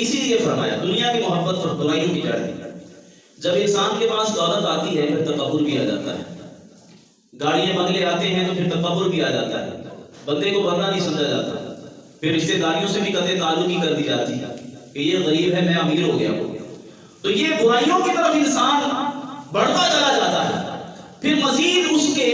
اسی لیے فرمایا دنیا کی محبت اور برائیوں کی جڑ ہے۔ جب انسان کے پاس دولت آتی ہے پھر تکبر بھی آ جاتا ہے، گاڑیاں بنگلے آتے ہیں تو پھر تکبر بھی آ جاتا ہے، بندے کو بندہ نہیں سمجھا جاتا، پھر رشتہ داریوں سے بھی قطع تعلق ہی کر دی جاتی ہے کہ یہ غریب ہے میں امیر ہو گیا ہوں۔ تو یہ برائیوں کی طرف انسان بڑھتا چلا جاتا ہے، پھر مزید اس کے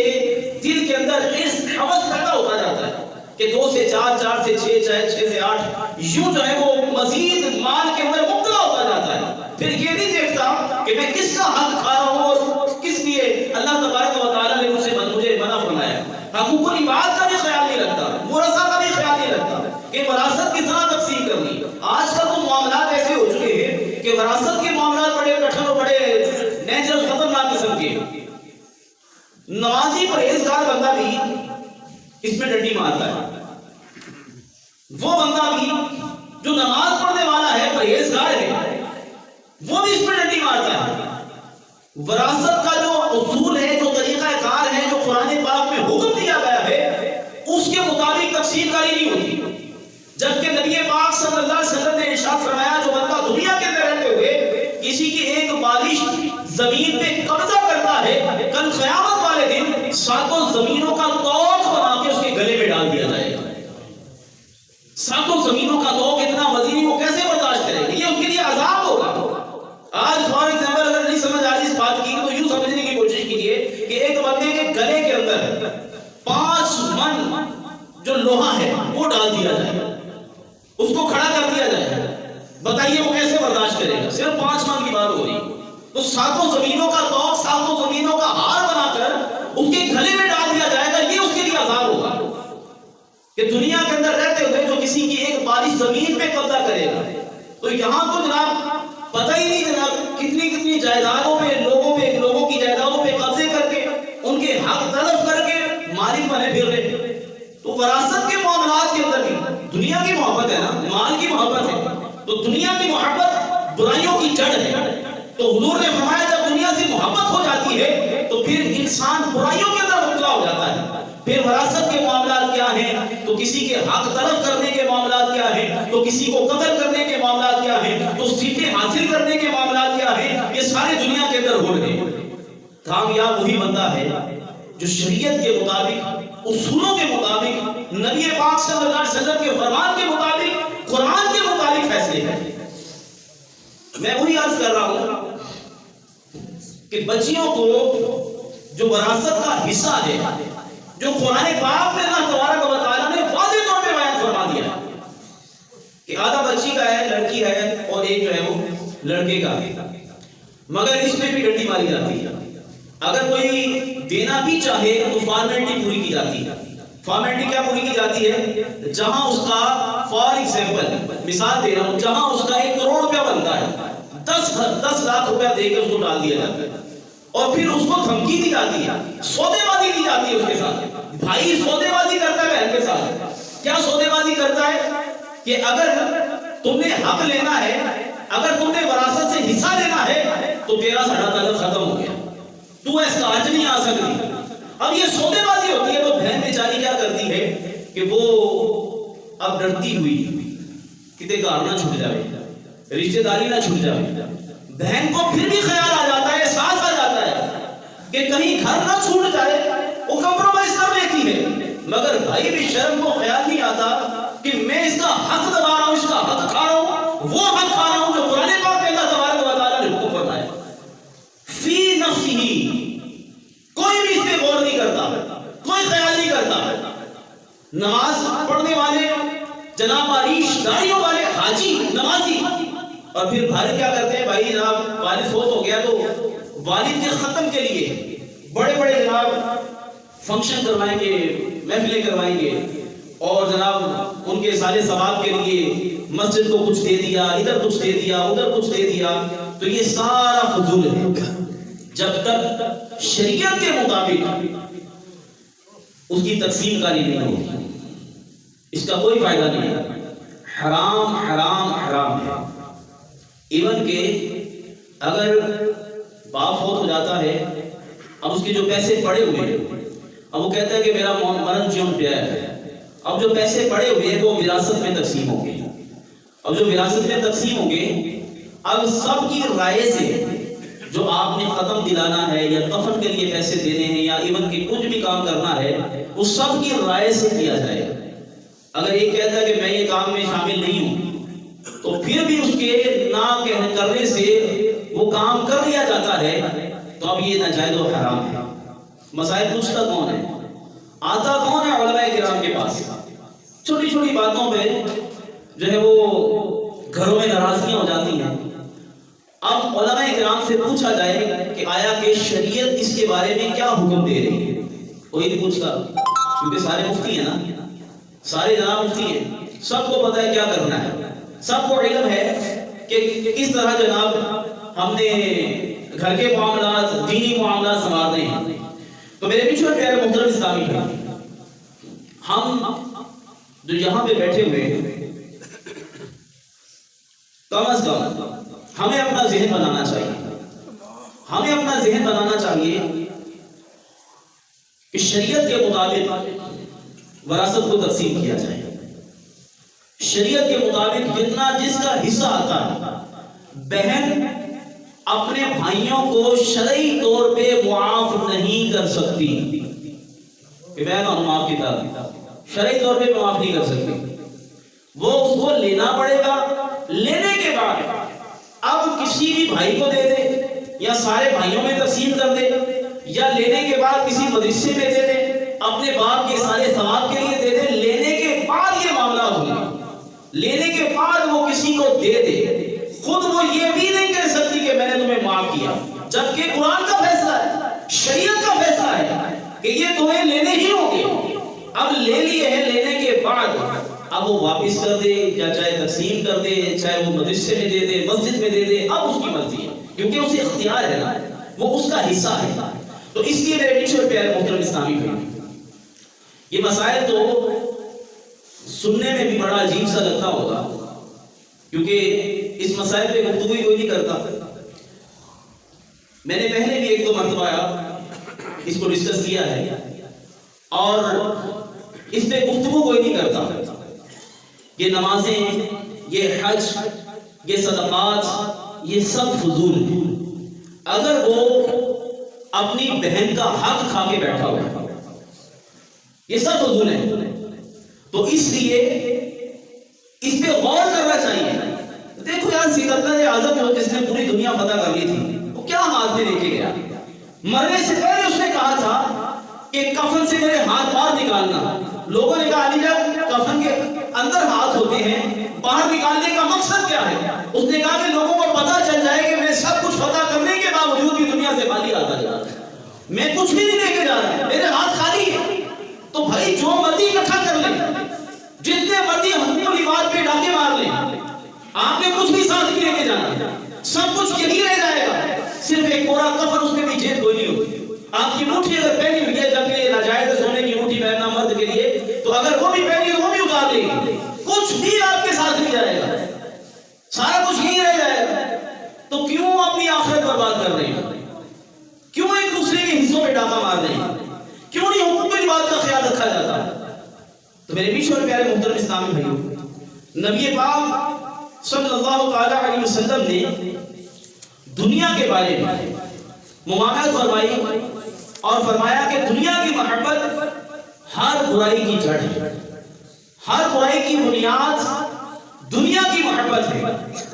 دل کے اندر حوث پیدا ہوتا جاتا ہے کہ 2 سے 4، 4 سے 6، 6 سے 8، یوں جو ہے وہ مزید مال کے اندر مبتلا ہوتا جاتا ہے، پھر یہ نہیں دیکھتا کہ میں کس کا حق کھا رہا ہوں اور کس لیے اللہ تبارک و تعالیٰ نے مجھے منع فرمایا۔ حقوق العباد کا بھی خیال نہیں رکھتا، ورثہ کا بھی خیال نہیں رکھتا کہ وراثت کس طرح تقسیم کرنی۔ آج کل تو معاملات ایسے ہو چکے ہیں کہ وراثت کے معاملات بڑے کٹھن اور بڑے ڈینجرس خطرناک قسم کے، نمازی پرہیزگار بندہ بھی اس میں ڈنڈی مارتا ہے، وہ بندہ بھی جو نماز پڑھنے والا ہے پرہیزگار ہے وہ بھی اس میں ڈنڈی مارتا ہے۔ وراثت کا جو اصول ہے، جو طریقہ کار ہے، جو قرآن پاک میں حکم دیا گیا ہے اس کے مطابق تقسیم کاری نہیں ہوتی، جبکہ نبی پاک صلی اللہ علیہ وسلم نے ارشاد فرمایا جو بندہ دنیا کے اندر رہتے ہوئے کسی کی ایک بالش زمین پہ قبضہ کرتا ہے، کل قیامت والے دن 7 زمینوں کا توق بنا کے اس کے گلے میں ڈال دیا جائے گا۔ 7 زمینوں کا توق اتنا وزن وہ کیسے برداشت کرے گا؟ یہ اس کے لیے عذاب ہوگا۔ آج فار ایگزامپل اگر نہیں سمجھ آ رہی اس بات کی تو یوں سمجھنے کی کوشش کیجیے کہ ایک بندے کے گلے کے اندر 5 من جو لوہا ہے وہ ڈال دیا جائے، اس کو کھڑا کر دیا جائے، بتائیے وہ کیسے برداشت کرے گا؟ صرف 5 من کی بات ہو رہی، تو 7 زمینوں کا توق، 7 زمینوں کا ہار بنا کر اس کے گلے میں ڈال دیا جائے گا، یہ اس کے لیے عذاب ہوگا کہ دنیا کے اندر رہتے ہوئے جو کسی کی ایک بالش زمین پہ قبضہ کرے گا۔ تو یہاں تو جناب پتہ ہی نہیں جناب کتنی جائیدادوں پہ لوگوں کی جائیدادوں پہ قبضے کر کے ان کے حق طلب کر کے مالک بنے پھر رہے۔ تو وراثت کے معاملات کے اندر بھی دنیا کی محبت ہے نا، مال کی محبت ہے، تو دنیا کی محبت برائیوں کی جڑ ہے۔ تو حضور نے فرمایا جب دنیا سے محبت ہو جاتی ہے تو پھر انسان برائیوں کے اندر مبتلا ہو جاتا ہے۔ پھر وراثت کے معاملات کیا ہیں تو کسی کے حق طلب کرنے کے معاملات کیا ہیں، تو کسی کو قتل کرنے کے معاملات کیا ہیں، تو سیٹیں حاصل کرنے کے معاملات کیا ہیں، یہ سارے دنیا کے اندر ہو رہے ہیں۔ کامیاب وہی بندہ ہے جو شریعت کے مطابق، اصولوں کے مطابق، نبی پاک صلی اللہ علیہ وسلم کے فرمان کے مطابق، قرآن کے مطابق فیصلے کرے۔ میں وہی عرض کر رہا ہوں کہ بچیوں کو جو وراثت کا حصہ ہے، جو قرآن پاک میں اللہ تبارک و تعالیٰ نے واضح طور پہ بیان فرما دیا کہ آدھا بچی کا ہے، لڑکی ہے، اور ایک جو ہے وہ لڑکے کا ہے، مگر اس میں بھی ڈنڈی ماری جاتی ہے۔ اگر کوئی دینا بھی چاہے تو فارمیلٹی پوری کی جاتی ہے۔ فارمیلٹی کیا پوری کی جاتی ہے؟ جہاں اس کا فار ایگزامپل مثال دے رہا ہوں، جہاں اس کا 1 کروڑ روپیہ بنتا ہے 10 لاکھ روپیہ دے کے اس کو ڈال دیا جاتا ہے، اور پھر اس کو دھمکی دی جاتی ہے، سودے بازی کی جاتی ہے اس کے ساتھ۔ بھائی سودے بازی کرتا ہے بہن کے ساتھ، کیا سودے بازی کرتا ہے کہ اگر تم نے حق لینا ہے، اگر تم نے وراثت سے حصہ لینا ہے تو تیرا سارا تعلق ختم ہو گیا، تو اس کا آج نہیں آ سکتی۔ اب یہ سودے بازی ہوتی ہے، تو بہن بیچاری کیا کرتی ہے کہ وہ اب ڈرتی ہوئی کتے گھر نہ چھوٹ جائے، رشتہ داری نہ چھوٹ جائے، بہن کو پھر بھی خیال آ جاتا ہے، احساس آ جاتا ہے کہ کہیں گھر نہ چھوٹ جائے، وہ کمپرومائز کر لیتی ہے، مگر بھائی بھی شرم کو خیال نہیں آتا کہ میں اس کا حق دبا رہا ہوں، اس کا حق کھا رہا ہوں، وہ حق کھا رہا ہوں جو قرآن پاک میں اللہ تبارک و تعالیٰ نے حکم فرمایا۔ فی نفسہ، کوئی بھی اس پہ غور نہیں کرتا، کوئی خیال نہیں کرتا۔ نماز پڑھنے والے جناب عریش داڑھیوں والے حاجی نمازی، اور پھر بھائی کیا کرتے ہیں، بھائی جناب والد فوت ہو گیا تو والد کے ختم کے لیے بڑے بڑے جناب فنکشن کروائیں گے، محفلیں کروائیں گے، اور جناب ان کے سارے ثواب کے لیے مسجد کو کچھ دے دیا، ادھر کچھ دے دیا، ادھر کچھ دے دیا، تو یہ سارا فضول ہے جب تک شریعت کے مطابق اس کی تقسیم کاری نہیں ہوگی، اس کا کوئی فائدہ نہیں ہے۔ حرام حرام حرام ہے۔ ایون کہ اگر باپ فوت ہو جاتا ہے، اب اس کے جو پیسے پڑے ہوئے ہیں، اب وہ کہتا ہے کہ میرا مرن جیون پہ ہے، اب جو پیسے پڑے ہوئے ہیں وہ وراثت میں تقسیم ہو گئے، اب جو وراثت میں تقسیم ہوں گے، اب سب کی رائے سے جو آپ نے ختم دلانا ہے یا کفن کے لیے پیسے دینے ہیں یا ایون کہ کچھ بھی کام کرنا ہے، وہ سب کی رائے سے کیا جائے گا۔ اگر ایک کہتا ہے کہ میں یہ کام میں شامل نہیں ہوں، تو پھر بھی اس کے نہ کرنے سے وہ کام کر لیا جاتا ہے، تو اب یہ ناجائز و حرام ہے۔ مسائل پوچھتا کون ہے؟ آتا کون ہے علماء کرام کے پاس؟ چھوٹی چھوٹی باتوں پہ جو ہے وہ گھروں میں ناراضگیاں ہو جاتی ہیں۔ اب علماء کرام سے پوچھا جائے کہ آیا کہ شریعت اس کے بارے میں کیا حکم دے رہی ہے؟ کوئی نہیں پوچھتا، کیونکہ سارے مفتی ہیں نا، سارے جناب مفتی ہیں، سب کو پتہ ہے کیا کرنا ہے، سب کو علم ہے کہ کس طرح جناب ہم نے گھر کے معاملات، دینی معاملات سنبھالنے ہیں۔ تو میرے پیچھے پیارے محترم اسلامی بھائی، ہم جو یہاں پہ بیٹھے ہوئے ہیں، کم از کم ہمیں اپنا ذہن بنانا چاہیے، ہمیں اپنا ذہن بنانا چاہیے کہ شریعت کے مطابق وراثت کو تقسیم کیا جائے۔ شریعت کے مطابق جتنا جس کا حصہ آتا ہے، بہن اپنے بھائیوں کو شرعی طور پہ معاف نہیں کر سکتی کہ بہن اور معاف کی طرح شرعی طور پہ معاف نہیں کر سکتی، وہ اس کو لینا پڑے گا۔ لینے کے بعد اب کسی بھی بھائی کو دے دے یا سارے بھائیوں میں تقسیم کر دے، یا لینے کے بعد کسی مدرسے میں دے دے، اپنے باپ کے سارے ثواب کے لیے دے دے، لینے کے بعد یہ معاملات ہوگی، لینے کے بعد وہ کسی کو دے دے، خود وہ یہ بھی نہیں کہہ سکتی کہ میں نے تمہیں معاف کیا، جبکہ قرآن کا فیصلہ ہے، شریعت کا فیصلہ ہے کہ یہ تمہیں لینے ہی ہوں گے۔ اب لے لیے ہیں، لینے کے بعد اب وہ واپس کر دے یا چاہے تقسیم کر دے، چاہے وہ مدرسے میں دے دے، مسجد میں دے دے، اب اس کی مرضی ہے، کیونکہ اسے اختیار ہے نا، وہ اس کا حصہ ہے۔ تو اس لیے میرے پیچھے پیارے محترم اسلامی بھائی، یہ مسائل تو سننے میں بھی بڑا عجیب سا لگتا ہوگا، کیونکہ اس مسائل پہ گفتگو ہی کوئی نہیں کرتا۔ میں نے پہلے بھی ایک دو مرتبہ اس کو ڈسکس کیا ہے، اور اس پہ گفتگو کوئی نہیں کرتا۔ یہ نمازیں، یہ حج، یہ صدقات، یہ سب فضول ہیں اگر وہ اپنی بہن کا حق کھا کے بیٹھا ہوا، یہ سب فضول ہیں۔ تو اس لیے اس پہ غور کرنا چاہیے۔ دیکھو یار، سکندر اعظم جو جس نے پوری دنیا فتح کر لی تھی، وہ کیا ہاتھ میں لے کے گیا؟ مرنے سے پہلے اس نے کہا تھا کہ کفن سے میرے ہاتھ باہر نکالنا۔ لوگوں نے کہا علی جب کفن کے اندر ہاتھ ہوتے ہیں، باہر نکالنے کا مقصد کیا ہے؟ اس نے کہا کہ لوگوں کو پتہ چل جائے کہ میں سب کچھ فتح کرنے کے باوجود بھی دنیا سے خالی آتا جا رہا ہے، میں کچھ بھی نہیں لے کے جا رہا، میرے ہاتھ خالی ہے۔ تو بھائی جو مرضی اکٹھا کر لیں، جتنے مرضی حکومت لیوار پہ ڈاکے مار لیں، آپ نے کچھ بھی ساتھ نہیں لے کے جانا، سب کچھ یہی رہ جائے گا، صرف ایک کوڑا کفن، اس میں بھی جیب کوئی نہیں ہوگی۔ آپ کی مٹھی اگر پہنی ہوئی ہے، جبکہ یہ ناجائز ہے سونے کی مٹھی پہننا مرد کے لیے، تو اگر وہ بھی پہنی ہے وہ بھی اتار دیں گے، کچھ بھی آپ کے ساتھ نہیں جائے گا، سارا کچھ یہی رہ جائے گا۔ تو کیوں اپنی آخرت برباد کر رہے ہیں؟ کیوں ایک دوسرے کے حصوں پہ ڈاکہ مار رہے ہیں؟ کیوں نہیں حقوق کی بات کا خیال رکھا جاتا؟ تو میرے بیچ اور پیارے محترم اسلامی بھائیوں، نبی پاک صلی اللہ تعالی علیہ وسلم نے دنیا کے بارے میں ممانعت فرمائی اور فرمایا کہ دنیا کی محبت ہر برائی کی جڑ ہے، ہر برائی کی بنیاد دنیا کی محبت ہے۔